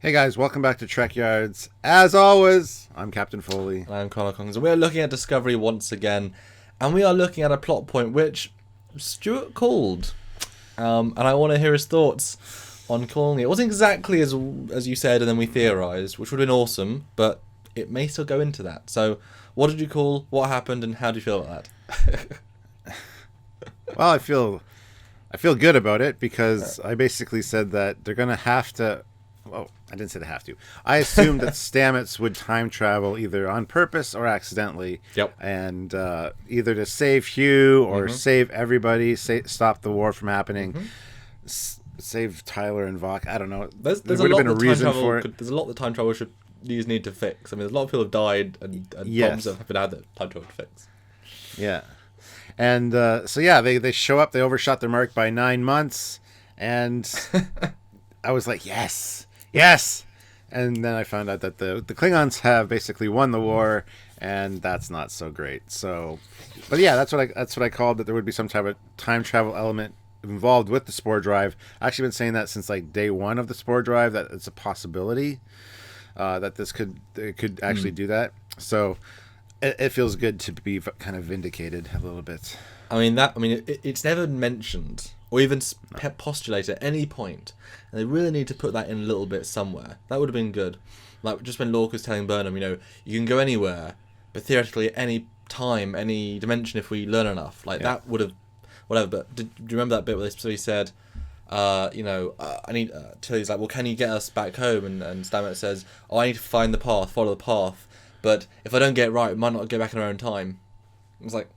Hey guys, welcome back to Trekyards. As always, I'm Captain Foley. And I'm Connor Kongs, and we're looking at Discovery once again, and we are looking at a plot point which Stuart called, and I want to hear his thoughts on calling it. It wasn't exactly as you said, and then we theorised, which would have been awesome, but it may still go into that. So, what did you call? What happened? And how do you feel about that? Well, I feel good about it because I basically said that they're gonna have to. Well, I didn't say they have to. I assumed that Stamets would time travel either on purpose or accidentally. Yep. And either to save Hugh or save everybody, stop the war from happening, save Tyler and Vok. I don't know. There's there a would lot have been a that reason for it. There's a lot that time travel need to fix. I mean, there's a lot of people have died and bombs have been added that time travel to fix. Yeah. And so, yeah, they show up. They overshot their mark by 9 months. And I was like, yes. And then I found out that the Klingons have basically won the war, and that's not so great. So, but yeah, that's what I called, that there would be some type of time travel element involved with the Spore drive. I've actually been saying that since like day one of the Spore drive, that it's a possibility that it could actually do that. So it feels good to be kind of vindicated a little bit. It's never mentioned or even postulated at any point, and they really need to put that in a little bit somewhere. That would have been good. Like just when Lorca was telling Burnham, you can go anywhere, but theoretically at any time, any dimension, if we learn enough. That would have, whatever. But do you remember that bit where they said, I need Tilly's like, well, can you get us back home? And Stamets says, oh, I need to find the path, follow the path. But if I don't get it right, we might not get back in our own time. I was like,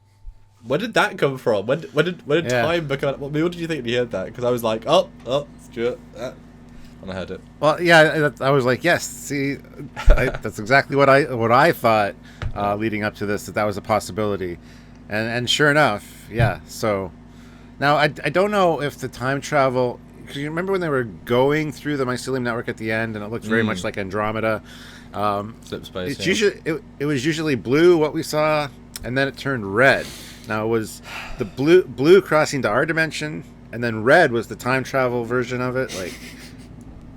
where did that come from? When did time become? What did you think when you heard that? Because I was like, oh, Stuart, when I heard it. Well, yeah, I was like, yes. See, that's exactly what I thought leading up to this, that was a possibility, and sure enough, yeah. So now I don't know if the time travel. Because you remember when they were going through the mycelium network at the end, and it looked very much like Andromeda. Slip space. It was usually blue what we saw, and then it turned red. Now it was the blue crossing to our dimension, and then red was the time travel version of it,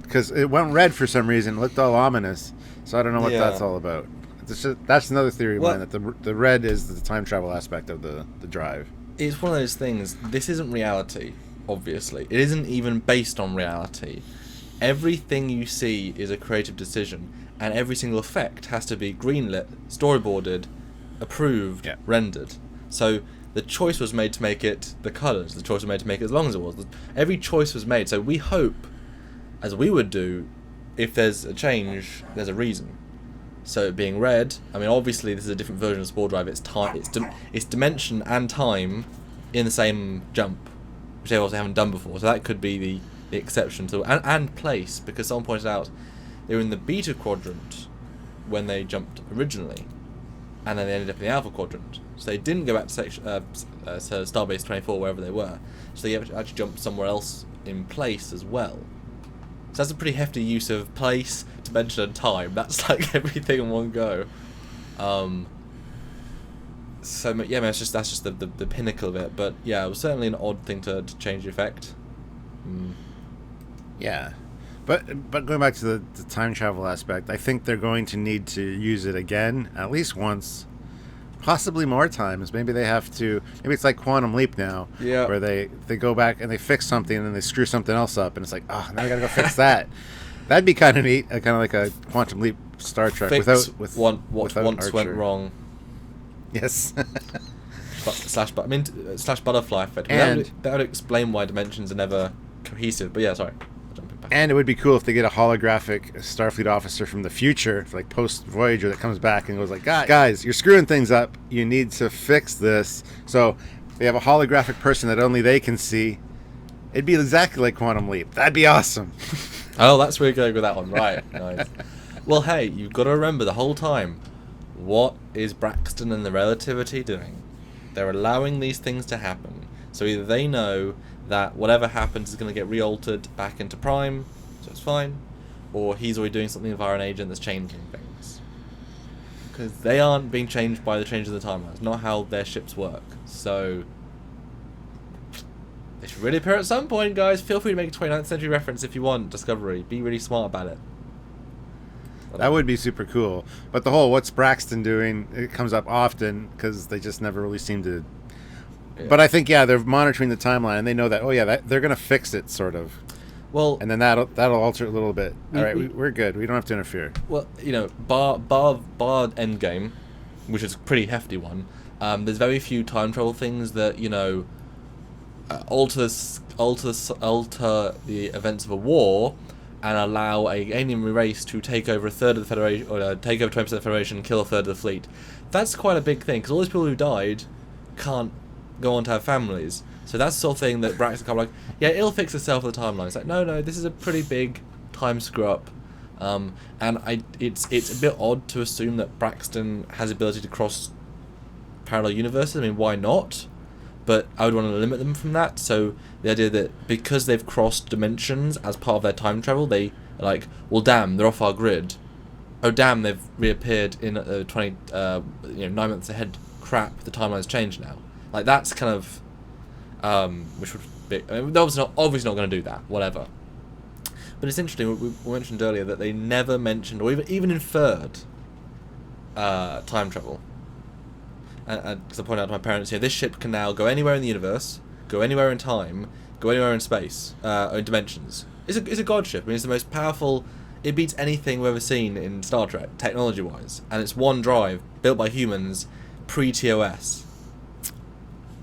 because it went red for some reason. It looked all ominous, so I don't know what that's all about. That's another theory of mine, that the red is the time travel aspect of the drive. It's one of those things. This isn't reality, obviously. It isn't even based on reality. Everything you see is a creative decision, and every single effect has to be greenlit, storyboarded, approved, rendered. So the choice was made to make it the colours. The choice was made to make it as long as it was. Every choice was made. So we hope, as we would do, if there's a change, there's a reason. So it being red, obviously this is a different version of Spore Drive. It's time, it's dimension and time in the same jump, which they also haven't done before. So that could be the exception to and place, because someone pointed out they were in the beta quadrant when they jumped originally, and then they ended up in the alpha quadrant. So they didn't go back to Starbase 24, wherever they were. So they actually jumped somewhere else in place as well. So that's a pretty hefty use of place, dimension, and time. That's like everything in one go. That's just the pinnacle of it. But yeah, it was certainly an odd thing to change the effect. Yeah. But going back to the time travel aspect, I think they're going to need to use it again, at least once, possibly more times. Maybe they have to. Maybe it's like Quantum Leap now, where they go back and they fix something and then they screw something else up, and it's like, oh, now I gotta go fix that. That'd be kind of neat, kind of like a Quantum Leap Star Trek Fix without what once Archer. went wrong. Yes. Slash butterfly effect. That would explain why dimensions are never cohesive. But yeah, sorry. And it would be cool if they get a holographic Starfleet officer from the future, like post Voyager, that comes back and goes like, guys, you're screwing things up. You need to fix this. So they have a holographic person that only they can see. It'd be exactly like Quantum Leap. That'd be awesome. Oh, that's where you're going with that one. Right. Nice. Well, hey, you've got to remember the whole time, what is Braxton and the Relativity doing? They're allowing these things to happen. So either they know that whatever happens is going to get re-altered back into Prime, so it's fine, or he's already doing something via an agent that's changing things. Because they aren't being changed by the change of the timeline. It's not how their ships work. So they should really appear at some point, guys. Feel free to make a 29th century reference if you want, Discovery. Be really smart about it. That would be super cool. But the whole "what's Braxton doing?" it comes up often because they just never really seem to. Yeah. But I think they're monitoring the timeline and they know that they're gonna fix it sort of. Well, and then that'll alter it a little bit. All right, we're good. We don't have to interfere. Well, bar Endgame, which is a pretty hefty one. There's very few time travel things that alter the events of a war and allow a alien race to take over a third of the Federation, or take over 20% of the Federation and kill a third of the fleet. That's quite a big thing, because all these people who died can't go on to have families. So that's the sort of thing that Braxton kind of like, it'll fix itself with the timeline. It's like, no, this is a pretty big time screw up. And it's a bit odd to assume that Braxton has the ability to cross parallel universes. I mean, why not? But I would want to limit them from that. So the idea that because they've crossed dimensions as part of their time travel, they are like, well, damn, they're off our grid. Oh, damn, they've reappeared in 9 months ahead. Crap, the timeline's changed now. Like, that's kind of, which would be, I mean, they're obviously not going to do that. Whatever. But it's interesting. We mentioned earlier that they never mentioned or even inferred time travel. And because I pointed out to my parents, this ship can now go anywhere in the universe, go anywhere in time, go anywhere in space, or in dimensions. It's a god ship. I mean, it's the most powerful. It beats anything we've ever seen in Star Trek, technology-wise. And it's one drive, built by humans, pre-TOS.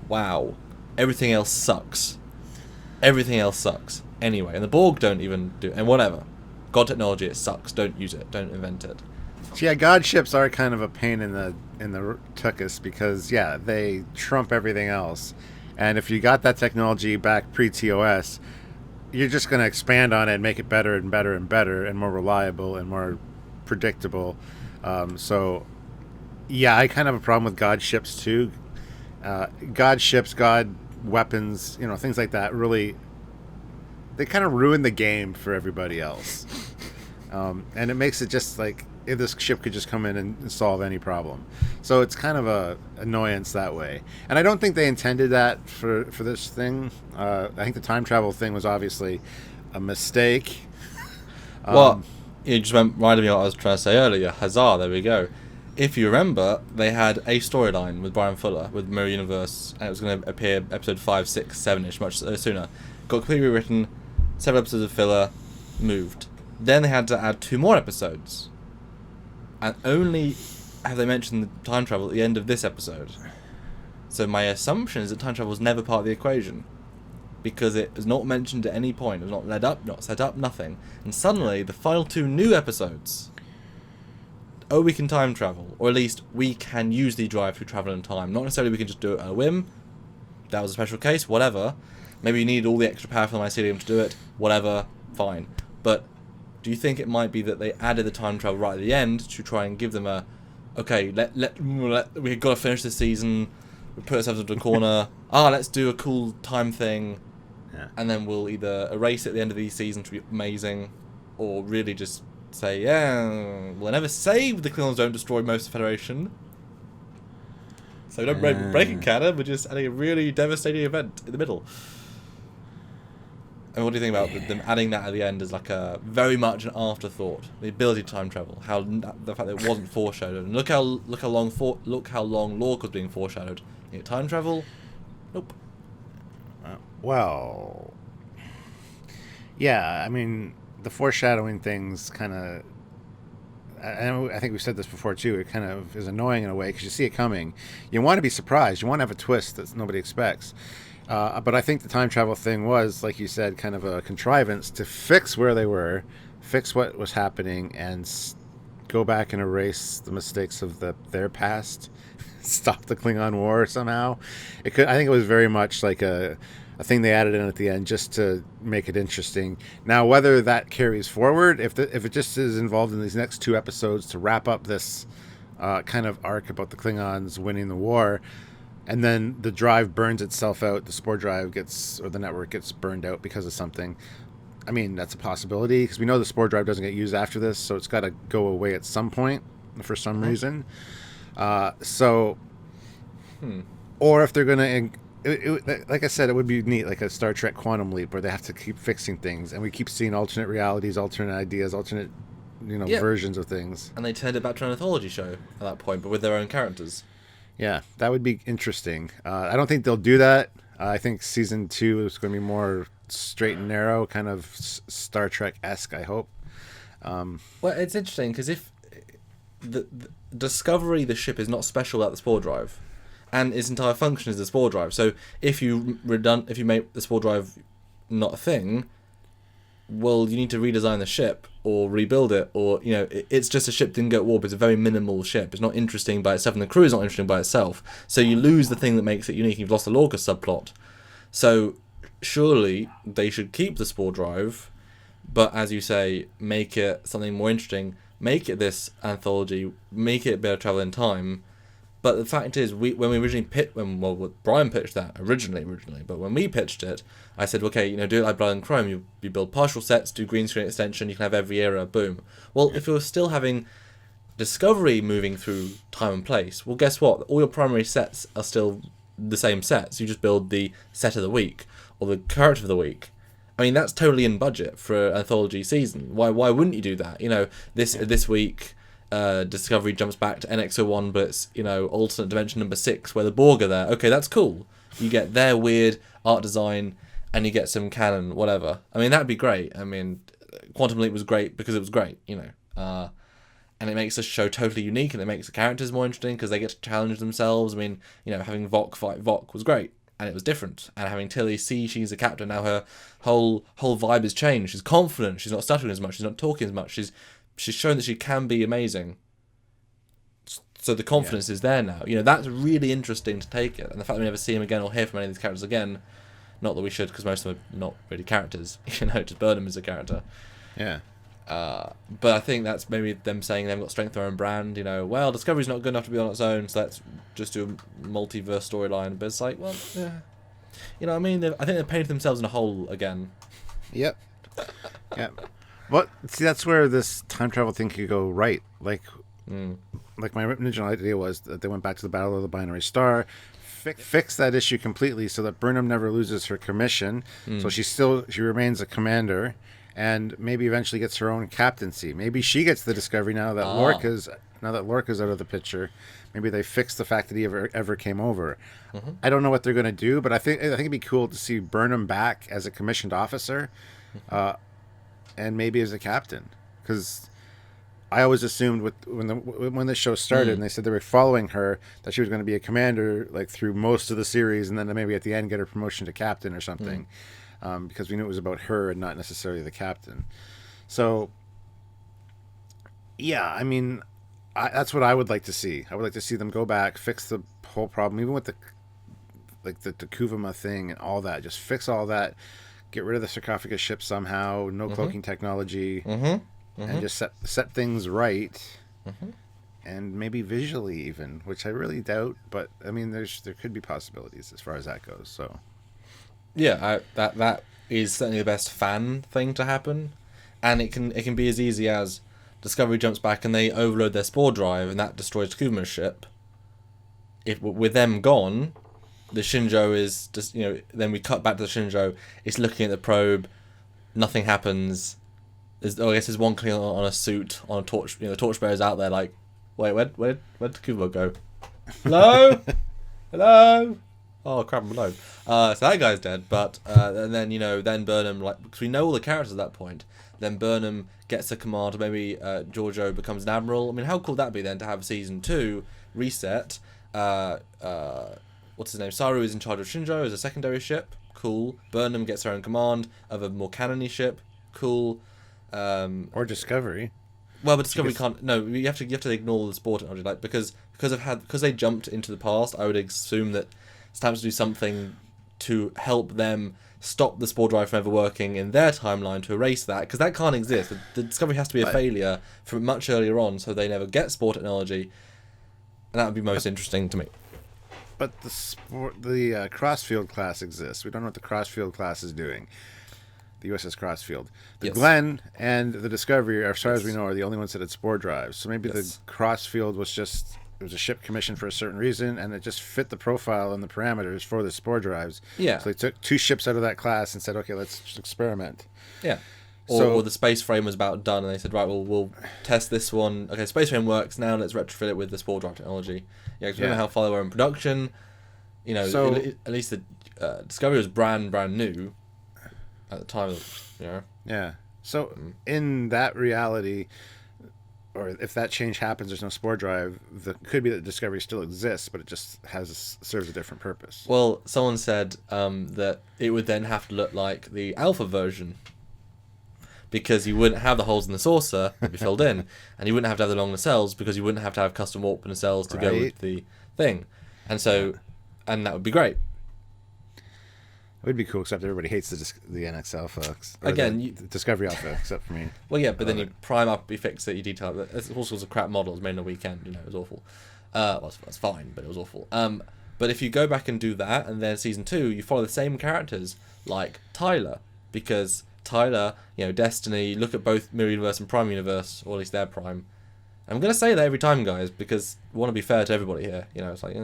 Wow. Everything else sucks. Anyway, and the Borg don't even do it. And whatever. God technology, it sucks. Don't use it. Don't invent it. Yeah, god ships are kind of a pain in the tuchus because they trump everything else, and if you got that technology back pre-TOS, you're just going to expand on it and make it better and better and better and more reliable and more predictable. So I kind of have a problem with god ships too. God ships, god weapons, things like that. Really, they kind of ruin the game for everybody else, and it makes it just like. If this ship could just come in and solve any problem. So it's kind of a annoyance that way. And I don't think they intended that for this thing. I think the time travel thing was obviously a mistake. You just reminded me of what I was trying to say earlier. Huzzah, there we go. If you remember, they had a storyline with Brian Fuller, with Mirror Universe, and it was going to appear episode 5, 6, 7-ish, much sooner. Got completely rewritten, 7 episodes of filler, moved. Then they had to add 2 more episodes. And only have they mentioned the time travel at the end of this episode. So my assumption is that time travel was never part of the equation. Because it was not mentioned at any point. It was not led up, not set up, nothing. And suddenly, the final 2 new episodes. Oh, we can time travel. Or at least, we can use the drive to travel in time. Not necessarily we can just do it at a whim. That was a special case, whatever. Maybe you need all the extra power from the mycelium to do it. Whatever, fine. But do you think it might be that they added the time travel right at the end to try and give them a, okay, we've got to finish this season, we put ourselves into a corner, let's do a cool time thing, and then we'll either erase it at the end of the season to be amazing, or really just say, we'll never say the Klingons don't destroy most of the Federation. So we don't break it canon, we're just adding a really devastating event in the middle. And what do you think about them adding that at the end as like a very much an afterthought? The ability to time travel, the fact that it wasn't foreshadowed, and look how long Lorca was being foreshadowed. Time travel, nope. I mean the foreshadowing things kind of. I think we've said this before too. It kind of is annoying in a way because you see it coming. You want to be surprised. You want to have a twist that nobody expects. But I think the time travel thing was, like you said, kind of a contrivance to fix where they were, fix what was happening, and go back and erase the mistakes of their past, stop the Klingon War somehow. I think it was very much like a thing they added in at the end just to make it interesting. Now, whether that carries forward, if it just is involved in these next 2 episodes to wrap up this kind of arc about the Klingons winning the war. And then the drive burns itself out. The Spore drive the network gets burned out because of something. I mean, that's a possibility because we know the Spore drive doesn't get used after this, so it's got to go away at some point for some reason. Or if they're going to, like I said, it would be neat, like a Star Trek Quantum Leap, where they have to keep fixing things, and we keep seeing alternate realities, alternate ideas, alternate Yep. versions of things. And they turned it back to an anthology show at that point, but with their own characters. Yeah, that would be interesting. I don't think they'll do that. I think season 2 is going to be more straight and narrow, kind of Star Trek-esque, I hope. Well, it's interesting because if the Discovery, the ship, is not special about the Spore drive, and its entire function is the Spore drive. So if you make the Spore drive not a thing, well, you need to redesign the ship or rebuild it, or it's just a ship didn't go at warp. It's a very minimal ship. It's not interesting by itself, and the crew is not interesting by itself. So you lose the thing that makes it unique. You've lost the Lorca subplot. So surely they should keep the Spore drive, but as you say, make it something more interesting. Make it this anthology. Make it better travel in time. But the fact is, when we originally Brian pitched that originally, but when we pitched it, I said, okay, do it like Blood and Chrome. You build partial sets, do green screen extension, you can have every era, boom. Well, if you're still having Discovery moving through time and place, well, guess what? All your primary sets are still the same sets. You just build the set of the week or the character of the week. I mean, that's totally in budget for an anthology season. Why wouldn't you do that? This week, Discovery jumps back to NX-01, but it's, alternate dimension number 6 where the Borg are there. Okay, that's cool. You get their weird art design and you get some canon, whatever. I mean, that'd be great. I mean, Quantum Leap was great because it was great, and it makes the show totally unique, and it makes the characters more interesting because they get to challenge themselves. I mean, having Vok fight Vok was great, and it was different. And having Tilly see she's a captain, now her whole vibe has changed. She's confident. She's not stuttering as much. She's not talking as much. She's shown that she can be amazing. So the confidence is there now. That's really interesting to take it. And the fact that we never see him again or hear from any of these characters again, not that we should, because most of them are not really characters. Just Burnham is a character. Yeah. But I think that's maybe them saying they've got strength of their own brand. Well, Discovery's not good enough to be on its own, so let's just do a multiverse storyline. But it's like, well, yeah. I mean? I think they've painted themselves in a hole again. Yep. Yep. Well, see, that's where this time travel thing could go right. Like my original idea was that they went back to the Battle of the Binary Star, fix that issue completely so that Burnham never loses her commission, so she remains a commander, and maybe eventually gets her own captaincy. Maybe she gets the Discovery now that Lorca's out of the picture. Maybe they fix the fact that he ever came over. Mm-hmm. I don't know what they're going to do, but I think it'd be cool to see Burnham back as a commissioned officer. And maybe as a captain, because I always assumed when the show started and they said they were following her, that she was going to be a commander like through most of the series, and then maybe at the end get her promotion to captain or something, because we knew it was about her and not necessarily the captain. So yeah, I mean, that's what I would like to see. I would like to see them go back, fix the whole problem, even with the Kuvama thing and all that. Just fix all that. Get rid of the sarcophagus ship somehow, no cloaking technology, and just set things right, and maybe visually even, which I really doubt. But I mean, there could be possibilities as far as that goes. So, yeah, that is certainly the best fan thing to happen, and it can be as easy as Discovery jumps back and they overload their Spore drive, and that destroys Kuma's ship. If with them gone, the Shinjo is just, then we cut back to the Shinjo. It's looking at the probe. Nothing happens. I guess there's one clean on a suit, on a torch. The torchbearer's out there like, wait, where'd Kubo go? Hello? Hello? Oh, crap, I'm alone. So that guy's dead. But, and then, then Burnham, because we know all the characters at that point, then Burnham gets a command. Maybe Giorgio becomes an admiral. I mean, how cool would that be then to have season 2 reset? What's his name? Saru is in charge of Shinjo as a secondary ship. Cool. Burnham gets her own command of a more canon-y ship. Cool. Or Discovery. Well, but Discovery can't. No, you have to ignore the Spore technology. Because they jumped into the past, I would assume that it's time to do something to help them stop the Spore drive from ever working in their timeline, to erase that, because that can't exist. The Discovery has to be a failure from much earlier on, so they never get Spore technology, and that would be most interesting to me. But the Crossfield class exists. We don't know what the Crossfield class is doing. The USS Crossfield. The Glenn and the Discovery, as far as we know, are the only ones that had Spore drives. So maybe the Crossfield was a ship commissioned for a certain reason, and it just fit the profile and the parameters for the Spore drives. Yeah. So they took 2 ships out of that class and said, okay, let's just experiment. Yeah. Or the space frame was about done, and they said, right, well, we'll test this one. Okay, space frame works now. Let's retrofit it with the Spore drive technology. Yeah, because we don't know how far they were in production. You know, So, at least the Discovery was brand new at the time. You know. Yeah. So in that reality, or if that change happens, there's no Spore drive. Could be that Discovery still exists, but it just serves a different purpose. Well, someone said that it would then have to look like the Alpha version, because you wouldn't have the holes in the saucer to be filled in, and you wouldn't have to have the long nacelles because you wouldn't have to have custom warp nacelles to go with the thing, and so, and that would be great. It would be cool, except everybody hates the NX Alpha. Again, the Discovery Alpha, except for me. Well, yeah, but then you prime up, you fix it, you detail it. There's all sorts of crap models made in a weekend. You know, it was awful. Well, it's fine, but it was awful. But if you go back and do that, and then season 2, you follow the same characters like Tyler, because Tyler, you know, Destiny, look at both Mirror Universe and Prime Universe, or at least their Prime. I'm going to say that every time, guys, because we want to be fair to everybody here. You know, it's like,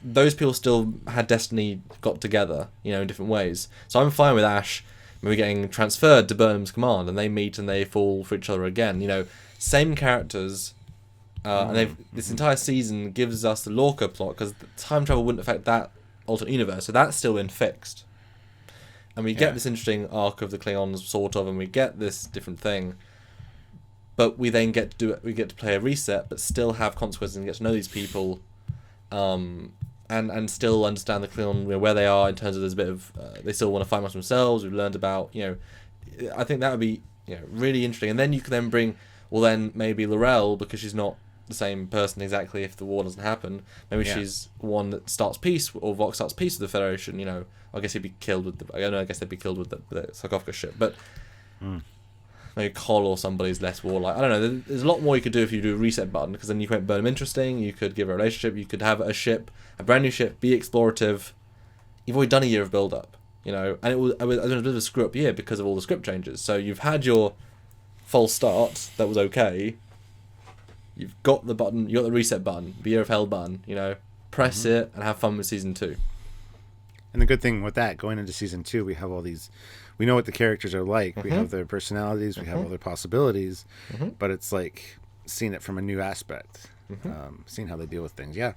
those people still had Destiny got together, you know, in different ways. So I'm fine with Ash maybe getting transferred to Burnham's command, and they meet and they fall for each other again. You know, same characters, and this entire season gives us the Lorca plot, because time travel wouldn't affect that alternate universe, so that's still been fixed. And we get this interesting arc of the Klingons, sort of, and we get this different thing. But we then get to do it. We get to play a reset, but still have consequences and get to know these people, and still understand the Klingon, you know, where they are in terms of there's a bit of they still want to fight amongst themselves. We've learned about, you know, I think that would be, you know, really interesting. And then you can then bring, well, then maybe L'Rell, because she's not the same person exactly if the war doesn't happen. Maybe she's one that starts peace, or Vox starts peace with the Federation. You know, I guess he'd be killed with the. I don't know. I guess they'd be killed with the sarcophagus ship, but maybe Col or somebody's less warlike. I don't know. There's a lot more you could do if you do a reset button, because then you could make Burnham interesting. You could give her a relationship. You could have a ship, a brand new ship, be explorative. You've already done a year of build up, you know, and it was a bit of a screw up year because of all the script changes. So you've had your false start that was okay. You've got the button. You got the reset button, the Year of Hell button. You know, press it and have fun with season 2. And the good thing with that, going into season 2, we have all these. We know what the characters are like. We have their personalities. We have all their possibilities. But it's like seeing it from a new aspect, seeing how they deal with things. Yeah,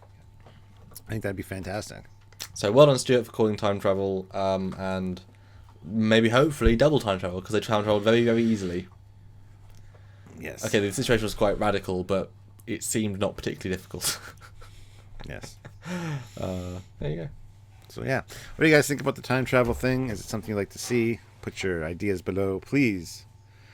I think that'd be fantastic. So well done, Stuart, for calling time travel, and maybe hopefully double time travel, because they time traveled very, very easily. Yes. Okay, the situation was quite radical, but it seemed not particularly difficult. Yes. There you go. So yeah, what do you guys think about the time travel thing? Is it something you'd like to see? Put your ideas below, please.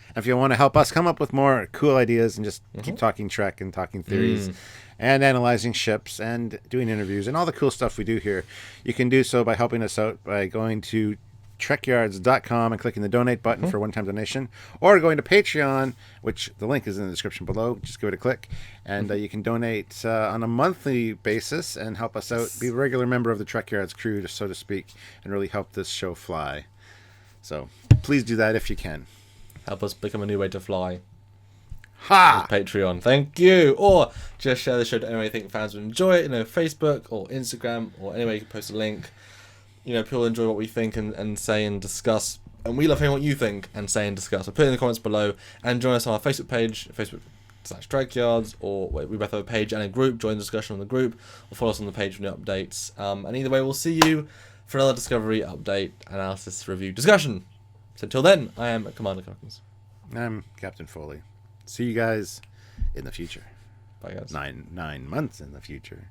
And if you want to help us come up with more cool ideas and just keep talking Trek and talking theories and analyzing ships and doing interviews and all the cool stuff we do here, you can do so by helping us out by going to Trekyards.com and clicking the donate button for a one-time donation, or going to Patreon, which the link is in the description below. Just give it a click, and you can donate on a monthly basis and help us out, be a regular member of the Trekyards crew, so to speak, and really help this show fly. So please do that if you can. Help us become a new way to fly. Ha! Patreon, thank you. Or just share the show to anyone you think fans would enjoy it, you know, Facebook or Instagram, or anywhere you can post a link. You know, people enjoy what we think and say and discuss, and we love hearing what you think and say and discuss. So put it in the comments below, and join us on our Facebook page, Facebook.com/Trekyards, or we both have a page and a group. Join the discussion on the group, or follow us on the page for new updates. And either way, we'll see you for another Discovery update, analysis, review, discussion. So until then, I am Commander Cockens. I'm Captain Foley. See you guys in the future. Bye, guys. 9 months in the future.